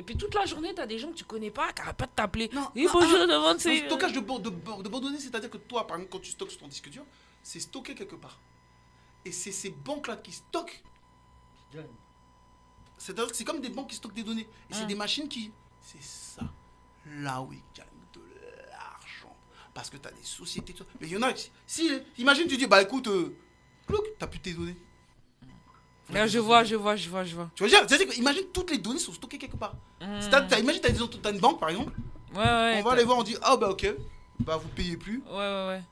puis toute la journée, t'as des gens que tu connais pas, qui n'arrêtent pas de t'appeler. Non, Et bonjour, demande le c'est. stockage de bons données, c'est-à-dire que toi, par exemple, quand tu stockes sur ton disque dur, c'est stocké quelque part. Et c'est ces banques-là qui stockent. C'est-à-dire que c'est comme des banques qui stockent des données. Et c'est des machines qui... C'est ça. Là où ils gagnent de l'argent. Parce que tu as des sociétés... Mais il y en a... Si, imagine, tu dis, bah écoute, t'as plus tes données. Là, je vois. Tu vois dire, c'est-à-dire que, imagine, toutes les données sont stockées quelque part. Imagine, t'as une banque, par exemple. Ouais. On va aller voir, on dit, ah bah ok, bah vous payez plus. Ouais.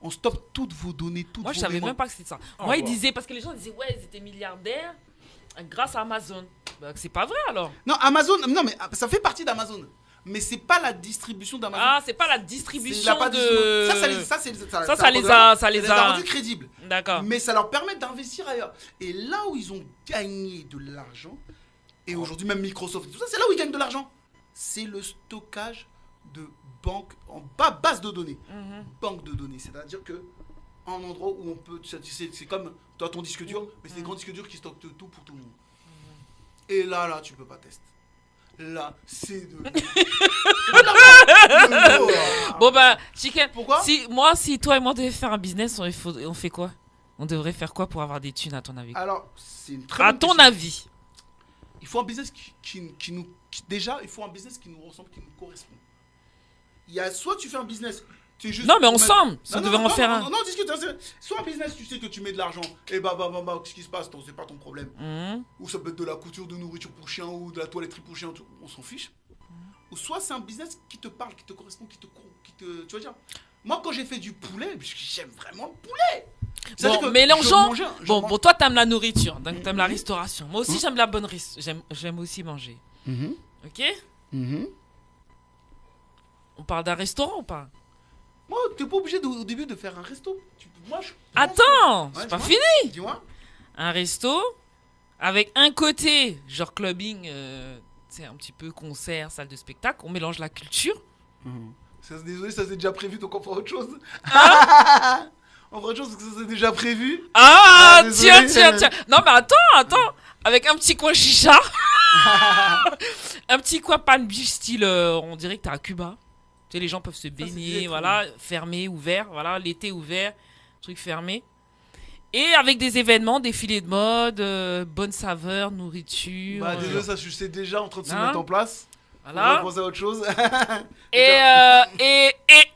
On stoppe toutes vos données, toutes Moi, vos je savais mémoires. même pas que c'était ça. Moi, ils disaient, parce que les gens disaient, ouais, ils étaient milliardaires grâce à Amazon. Bah, c'est pas vrai alors. Non, Amazon, non mais ça fait partie d'Amazon. Mais c'est pas la distribution d'Amazon. Ah, c'est pas la distribution de. Ça les a Ça rendus crédibles. D'accord. Mais ça leur permet d'investir ailleurs. Et là où ils ont gagné de l'argent, et aujourd'hui même Microsoft, tout ça, c'est là où ils gagnent de l'argent. C'est le stockage de banques en base de données. Banque de données, c'est-à-dire que un endroit où on peut, c'est comme toi ton disque dur, mais c'est des grands disques durs qui stockent tout pour tout le monde. Et là tu peux pas tester. Là, c'est de... Bon bah, Chicken, Pourquoi si toi et moi on devait faire un business, on fait quoi? On devrait faire quoi pour avoir des thunes à ton avis? Alors, c'est une très À bonne ton question. avis? Il faut un business déjà, il faut un business qui nous ressemble, qui nous correspond. Il y a soit tu fais un business, tu es juste... Non mais ensemble, si on devait en faire un. Non, discute. Soit un business, tu sais que tu mets de l'argent, et bah, qu'est-ce qui se passe, c'est pas ton problème. Ou ça peut être de la couture de nourriture pour chien, ou de la toiletterie pour chien, on s'en fiche. Ou soit c'est un business qui te parle, qui te correspond, qui te... Tu vas dire, moi quand j'ai fait du poulet, parce que j'aime vraiment le poulet. Bon, mélangeons. Bon, toi t'aimes la nourriture, donc t'aimes la restauration. Moi aussi j'aime la bonne j'aime aussi manger. Ok? On parle d'un restaurant ou pas? Moi, t'es pas obligé au début de faire un resto. Attends, c'est pas fini. Dis-moi. Un resto avec un côté genre clubbing, c'est un petit peu concert, salle de spectacle. On mélange la culture. Désolé, ça c'est déjà prévu, donc on fera autre chose. On fera autre chose parce que ça c'est déjà prévu. Ah, désolé. tiens. Non mais attends. Avec un petit coin chicha. Un petit coin pan beach style, on dirait que t'es à Cuba. Tu sais, les gens peuvent se baigner, voilà, fermé, ouvert, voilà, l'été ouvert, truc fermé. Et avec des événements, défilés de mode, bonne saveur, nourriture. Bah désolé, ça je sais déjà en train de se mettre en place. Voilà. On va penser à autre chose. et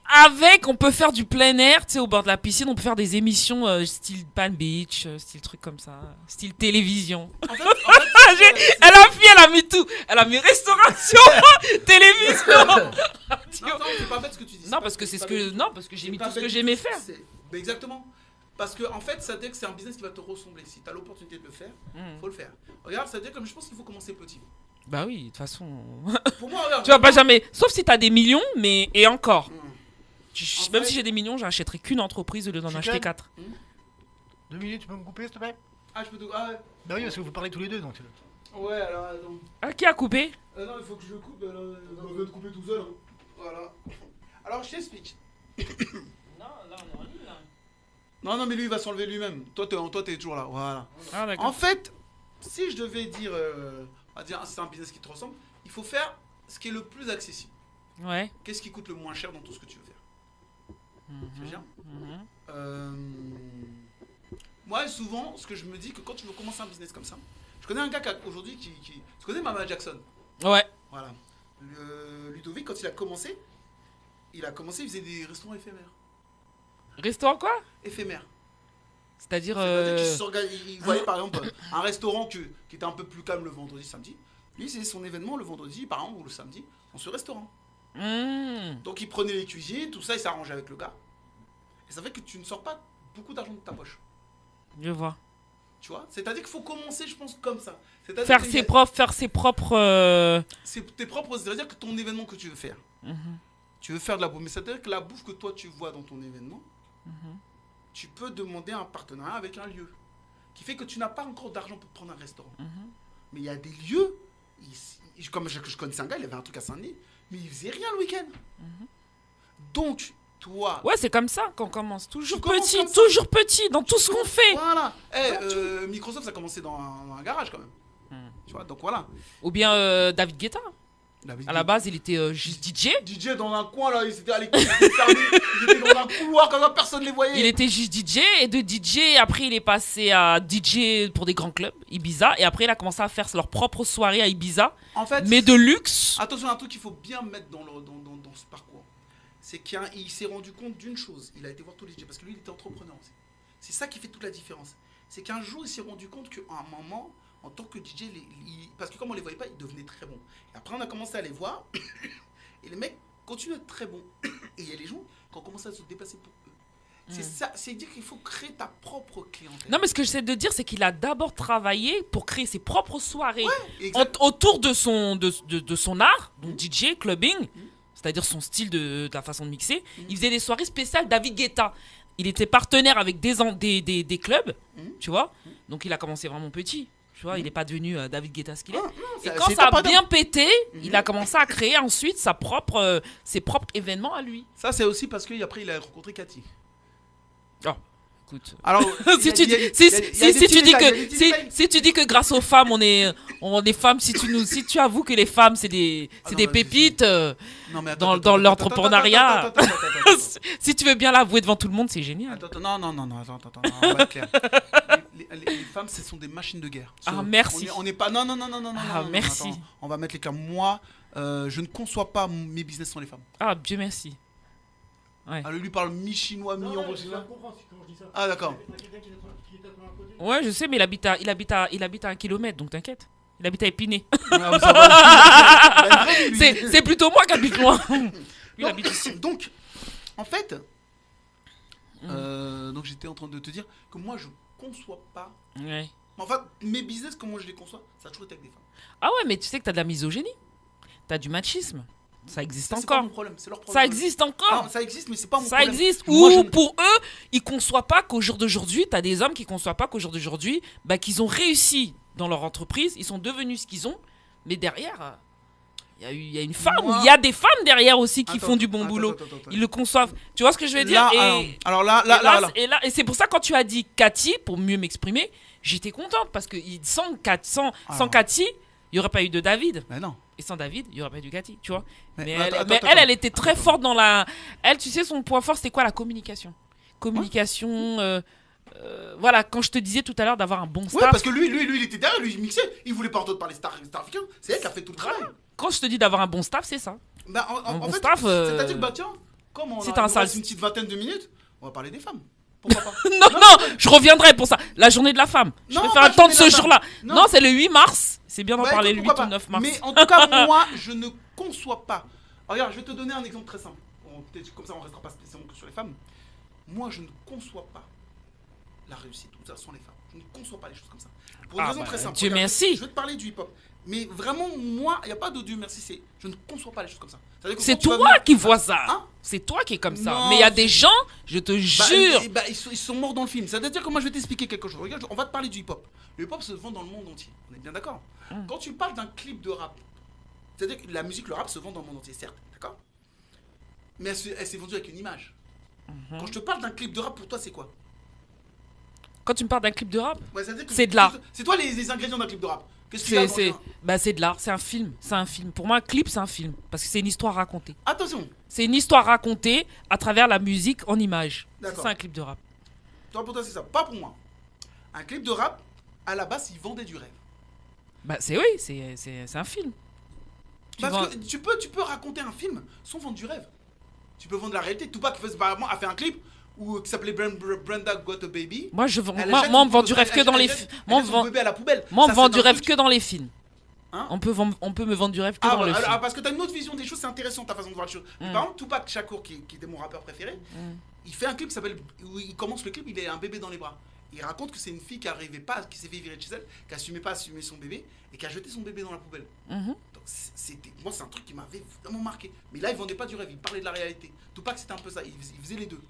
avec, on peut faire du plein air, tu sais, au bord de la piscine, on peut faire des émissions style Pan Beach, style truc comme ça, style télévision. En fait, elle a mis tout. Elle a mis restauration, télévision. non, c'est pas bête ce que tu dis. Non, parce que j'ai mis tout ce que j'aimais faire. Mais exactement. Parce que en fait, ça veut dire que c'est un business qui va te ressembler. Si tu as l'opportunité de le faire, faut le faire. Regarde, ça veut dire que je pense qu'il faut commencer petit. Bah oui, de toute façon. Pour moi, regarde, tu vas pas jamais. Sauf si t'as des millions, mais. Et encore. Même fait, si j'ai des millions, j'achèterai qu'une entreprise au lieu d'en acheter 4. 2 minutes, tu peux me couper s'il te plaît? Ah, je peux te. Ah ouais. Bah oui, parce que vous parlez tous les deux donc. Ouais, alors attends. Ah, qui a coupé? Non, il faut que je le coupe. On va te couper tout seul. Hein. Voilà. Alors, je t'explique. Non, là, on est en ligne, là. Non, mais lui, il va s'enlever lui-même. Toi, t'es toujours là. Voilà. Ah, d'accord. En fait, si je devais dire. On va dire, c'est un business qui te ressemble, il faut faire ce qui est le plus accessible. Ouais. Qu'est-ce qui coûte le moins cher dans tout ce que tu veux faire? Tu veux dire Moi, souvent, ce que je me dis, que quand tu veux commencer un business comme ça, je connais un gars aujourd'hui qui... Tu connais Mama Jackson? Ouais. Voilà. Ludovic, quand il commençait, il faisait des restaurants éphémères. Restaurant quoi? Éphémères. C'est-à-dire. Il voyait par exemple un restaurant qui était un peu plus calme le vendredi, samedi. Lui, c'est son événement le vendredi, par exemple, ou le samedi, dans ce restaurant. Donc il prenait les cuisiniers, tout ça, il s'arrangeait avec le gars. Et ça fait que tu ne sors pas beaucoup d'argent de ta poche. Je vois. Tu vois? C'est-à-dire qu'il faut commencer, je pense, comme ça. Faire ses propres. C'est tes propres. C'est-à-dire que ton événement que tu veux faire, tu veux faire de la bouffe. Mais c'est-à-dire que la bouffe que toi tu vois dans ton événement, tu peux demander un partenariat avec un lieu. Qui fait que tu n'as pas encore d'argent pour prendre un restaurant. Mais il y a des lieux, comme je connaissais un gars, il avait un truc à Saint-Denis, mais il faisait rien le week-end. Donc, toi... Ouais, c'est comme ça qu'on commence. Toujours commences petit, dans tout ce qu'on fait. Voilà. Microsoft, ça a commencé dans un garage quand même. Tu vois, donc voilà. Ou bien David Guetta. À la base, il était juste DJ. DJ dans un coin là, ils étaient à l'école, ils étaient dans un couloir comme ça, personne ne les voyait. Il était juste DJ et de DJ, après il est passé à DJ pour des grands clubs, Ibiza, et après il a commencé à faire leur propre soirée à Ibiza, En fait, mais de luxe. attention, un truc qu'il faut bien mettre dans ce parcours, c'est qu'il s'est rendu compte d'une chose. Il a été voir tous les DJ parce que lui, il était entrepreneur aussi. C'est ça qui fait toute la différence. C'est qu'un jour, il s'est rendu compte qu'à un moment, en tant que DJ, parce que comme on les voyait pas, ils devenaient très bons. Et après, on a commencé à les voir, et les mecs continuent d'être très bons. Et il y a les gens qui ont commencé à se déplacer pour eux. C'est ça, c'est dire qu'il faut créer ta propre clientèle. Non, mais ce que j'essaie de dire, c'est qu'il a d'abord travaillé pour créer ses propres soirées Exact. autour de son art, donc DJ, clubbing, c'est-à-dire son style de la façon de mixer. Il faisait des soirées spéciales David Guetta. Il était partenaire avec des clubs, tu vois. Donc il a commencé vraiment petit. Tu vois, il n'est pas devenu David Guetta ce qu'il est. Et quand ça a bien pété, il a commencé à créer ensuite ses propres événements à lui. Ça, c'est aussi parce qu'après, il a rencontré Cathy. Oh, écoute. Alors, Si tu dis que grâce aux femmes, on est femmes, si tu avoues que les femmes, c'est des pépites dans l'entrepreneuriat, si tu veux bien l'avouer devant tout le monde, c'est génial. Non, on va être clair. Les femmes, ce sont des machines de guerre. Ah, merci. On n'est pas. Non. Ah, merci. Attends, on va mettre les clairs. Moi, je ne conçois pas mes business sans les femmes. Ah, Dieu merci. Ouais. Alors, lui parle mi-chinois, mi-anglais. Ah, d'accord. Ouais, je sais, mais il habite à 1 kilomètre, donc t'inquiète. Il habite à Épinay. Ah, ça va, lui. C'est plutôt moi qui habite loin. Lui, il habite ici. Donc, en fait, donc j'étais en train de te dire que moi, je conçois pas. Ouais. Enfin, mes business, comment je les conçois, ça a toujours été avec des femmes. Ah ouais, mais tu sais que t'as de la misogynie. T'as du machisme. Ça existe Ça, c'est pas encore. mon problème, c'est leur problème. Ça existe encore. Non, ça existe, mais c'est pas mon Ça problème. existe. Moi, Ou pour eux, ils conçoient pas qu'au jour d'aujourd'hui, t'as des hommes qui conçoivent pas qu'au jour d'aujourd'hui, qu'ils ont réussi dans leur entreprise, ils sont devenus ce qu'ils ont, mais derrière, il y a une femme, ou il y a des femmes derrière aussi qui font du bon boulot. Attends. Ils le conçoivent. Tu vois ce que je veux dire? Là, Et alors là. et c'est pour ça quand tu as dit Cathy, pour mieux m'exprimer, j'étais contente parce que sans Cathy, il n'y aurait pas eu de David. Mais non. Et sans David, il n'y aurait pas eu de Cathy, tu vois. Mais attends, elle était très forte dans la... Elle, tu sais, son point fort, c'était quoi? La communication. Communication... voilà, quand je te disais tout à l'heure d'avoir un bon staff... Ouais, parce que lui, il était derrière, lui, il mixait. Il voulait pas entendre parler star africain. C'est elle qui a fait tout le travail. Quand je te dis d'avoir un bon staff, c'est ça. Bah, en bon fait, staff, c'est-à-dire que, bah tiens, comme on c'est a un sale- une petite vingtaine de minutes, on va parler des femmes. Pourquoi pas? non, je reviendrai pour ça. La journée de la femme. Je Non, préfère pas attendre journée de ce la jour-là. femme. Non, c'est le 8 mars. C'est bien d'en Bah, parler écoute, le 8 pourquoi ou pas. 9 mars. Mais en tout cas, moi, je ne conçois pas. Regarde, je vais te donner un exemple très simple. Peut-être comme ça, on restera pas spécialement que sur les femmes. Moi, je ne conçois pas la réussite, tout ça, sans les femmes. Je ne conçois pas les choses comme ça. Pour une raison très simple. Dieu Regarde, merci. Je vais te parler du hip-hop. Mais vraiment, moi, il n'y a pas de Dieu merci. Je ne conçois pas les choses comme ça. C'est-à-dire que C'est quand tu vas toi venir- qui vois ça. Hein? C'est toi qui es comme ça. Non, Mais il y a des c'est- gens, je te jure. Ils sont morts dans le film. C'est-à-dire que moi, je vais t'expliquer quelque chose. Regarde, on va te parler du hip-hop. Le hip-hop se vend dans le monde entier. On est bien d'accord? Quand tu parles d'un clip de rap, c'est-à-dire que la musique, le rap se vend dans le monde entier, certes, d'accord? Mais elle s'est vendue avec une image. Quand je te parle d'un clip de rap, pour toi, c'est quoi? Quand tu me parles d'un clip de rap, Ouais, c'est-à-dire que C'est de l'art. C'est toi les ingrédients d'un clip de rap. Qu'est-ce qu'il y a c'est de l'art, c'est un film. C'est un film. Pour moi, un clip, c'est un film. Parce que c'est une histoire racontée. Attention, C'est une histoire racontée à travers la musique en images. C'est D'accord. ça un clip de rap. toi pour toi, c'est ça. Pas pour moi. Un clip de rap, à la base, il vendait du rêve. Bah c'est un film. Tu Parce vends- que tu peux raconter un film sans vendre du rêve. Tu peux vendre la réalité. Tupac a fait un clip qui s'appelait Brenda Got a Baby. Moi, Elle moi, achète on me son vend bébé- du rêve que dans les elle films. jette- Moi, elle jette son bébé à la poubelle. on me Ça, vend c'est du un rêve truc- que dans les films. Hein? On peut me vendre du rêve que Ah, dans le film. parce que t'as une autre vision des choses, c'est intéressant ta façon de voir les choses. Par exemple, Tupac Shakur, qui était mon rappeur préféré, il fait un clip qui s'appelle. Où il commence le clip, il a un bébé dans les bras. Il raconte que c'est une fille qui arrivait pas, qui s'est fait virer de chez elle, qui assumait pas assumer son bébé et qui a jeté son bébé dans la poubelle. Mhm. Donc moi c'est un truc qui m'avait vraiment marqué. Mais là il vendait pas du rêve, il parlait de la réalité. Tupac c'était un peu ça, il faisait les deux.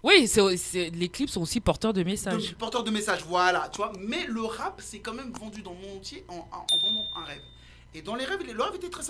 Oui, les clips sont aussi porteurs de messages. Donc, porteur de messages, voilà, tu vois. Mais le rap c'est quand même vendu dans le monde entier en vendant un rêve. Et dans les rêves, le rêve était très simple.